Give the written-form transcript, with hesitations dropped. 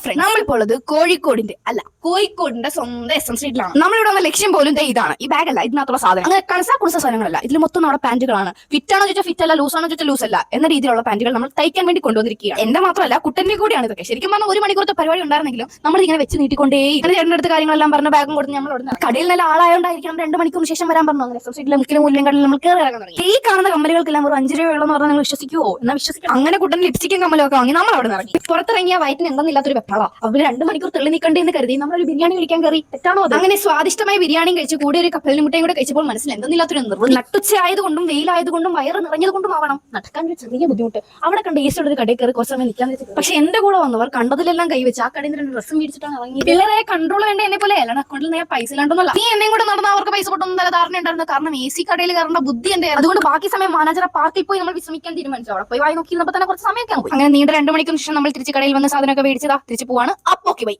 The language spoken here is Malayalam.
ഫ്രണ്ട്, നമ്മളിപ്പോൾ ഉള്ളത് കോഴിക്കോടിന്റെ അല്ല കോഴിക്കോടിന്റെ സ്വന്തം എസ് എം സ്ട്രീറ്റിലാണ്. നമ്മളിവിടെ വന്ന ലക്ഷ്യം പോലും ഇതാണ്. ഈ ബാഗ് അല്ല, ഇതിനകത്തുള്ള സാധനം അങ്ങനെ കണസാ കുണസ സാധനങ്ങളല്ല. ഇതിൽ മൊത്തം നമ്മുടെ പാന്റുകളാണ്. ഫിറ്റാണോ ചോദിച്ചാൽ ഫിറ്റ് അല്ല, ലൂസാണോ ചോദിച്ചാൽ ലൂസ് അല്ല എന്ന രീതിയിലുള്ള പാന്റുകൾ നമ്മൾ തയ്ക്കാൻ വേണ്ടി കൊണ്ടുവന്നിരിക്കുകയാണ്. എന്റെ മാത്രമല്ല കുട്ടന്റെ കൂടിയാണ് ഇതൊക്കെ. ശരിക്കും പറഞ്ഞാൽ ഒരു മണിക്കൂറത്തെ പരിപാടി ഉണ്ടായിരുന്നെങ്കിലും നമ്മൾ ഇങ്ങനെ വെച്ച് നീട്ടിക്കൊണ്ടേ ഇങ്ങനെ ചേട്ടൻ്റെ അടുത്ത് കാര്യങ്ങളെല്ലാം പറഞ്ഞ ബാഗും കൊടുത്ത് നമ്മൾ ഇവിടെ കടയിൽ നല്ല ആളായോണ്ടായിരിക്കണം 2 മണിക്കൂറിന് ശേഷം വരാൻ പറഞ്ഞു. അങ്ങനെ എസ് എം സ്ട്രീറ്റിലെ മുക്കിലും മൂല്യം കടലിൽ നമ്മൾ കയറി ഇറങ്ങാൻ തുടങ്ങി. ഈ കാണുന്ന കമ്മലുകൾക്കെല്ലാം ഒരു 5 രൂപ ഉള്ളെന്ന് പറഞ്ഞാൽ നിങ്ങൾ വിശ്വസിക്കുവോ? എന്നാൽ വിശ്വസിക്കണം. അങ്ങനെ കുട്ടൻ ലിപ്സ്റ്റിക്കും കമ്മലൊക്കെ വാങ്ങി നമ്മൾ അവിടെ ഇറങ്ങി. പുറത്തിറങ്ങിയ വയറ്റിന് എന്തെന്നില്ലാത്തൊരു വെപ്പാളോ അവര് 2 മണിക്കൂർ തെളി നിൽക്കണ്ടെന്ന് കരുതി നമ്മളൊരു ബിരിയാണി കഴിക്കാൻ കയറി. തെറ്റാണോ അത്? അങ്ങനെ സ്വാദിഷ്ടമായ ബിരിയാണിയും കഴിച്ച് കൂടി ഒരു കപ്പലിന് മുട്ടയും കൂടെ കഴിച്ചപ്പോൾ മനസ്സിൽ എന്തെന്നില്ലാത്തൊരു നിർവ്വഹം. നട്ടുച്ച ആയതുകൊണ്ടും വെയിലായതുകൊണ്ടും വയറ് നിറഞ്ഞതുകൊണ്ടും ആവണം നടക്കാൻ ഒരു ചെറിയ ബുദ്ധിമുട്ട്. അവിടെ കണ്ട് ഈസ്റ്റർ ഒരു കടയിൽ കയറി കുറച്ച് സമയം നിൽക്കാൻ വെച്ചിട്ട്, പക്ഷെ എന്റെ കൂടെ വന്നവർ കണ്ടതിലെല്ലാം കൈവച്ച് ആ കടയിൽ 2 ഡ്രസ്സും മേടിച്ചിട്ടാണ് ഇറങ്ങി. പിള്ളേരെ കൺട്രോൾ വേണ്ട എന്നെ പോലെ അല്ല, അക്കൗണ്ടിൽ നേരെ പൈസ ഇല്ലാണ്ടൊന്നുമല്ല. നീ എന്നെയും കൂടെ നടന്ന അവർക്ക് പൈസ പൊട്ടുന്ന നല്ല ധാരണ ഉണ്ടായിരുന്നു. കാരണം AC കടയിൽ കയറേണ്ട ബുദ്ധി എന്റെ. അതുകൊണ്ട് ബാക്കി സമയം മാനേജറെ പാർക്കിൽ പോയി നമ്മൾ വിശ്രമിക്കാൻ തീരുമാനിച്ചു. അവിടെ പോയി വായി നോക്കി തന്നെ കുറച്ച് സമയമൊക്കെ പോയി. അങ്ങനെ നീണ്ട 2 മണിക്കൂർ ശേഷം നമ്മൾ തിരിച്ച് കടയിൽ വന്ന സാധനമൊക്കെ മേടിച്ചതാ തിരിച്ചു പോവാണ്. അപ്പൊ ഓക്കെ ബൈ.